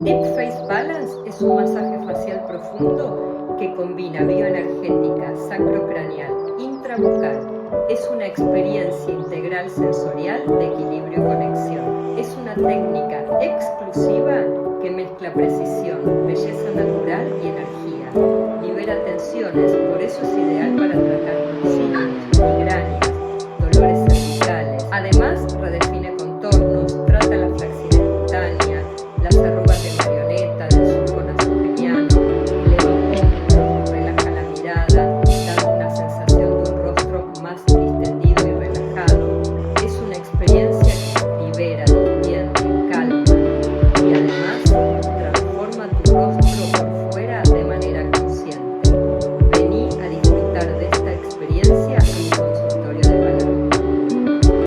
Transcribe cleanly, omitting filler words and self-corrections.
Deep Face Balance es un masaje facial profundo que combina bioenergética, sacrocraneal, intrabucal. Es una experiencia integral sensorial de equilibrio-conexión. Es una técnica exclusiva que mezcla precisión, belleza natural y energía. Libera tensiones, por eso es ideal para tratar tonsillos, migrañas, dolores cervicales. Además, redefine contornos, trata la flacidez cutánea, las arrugas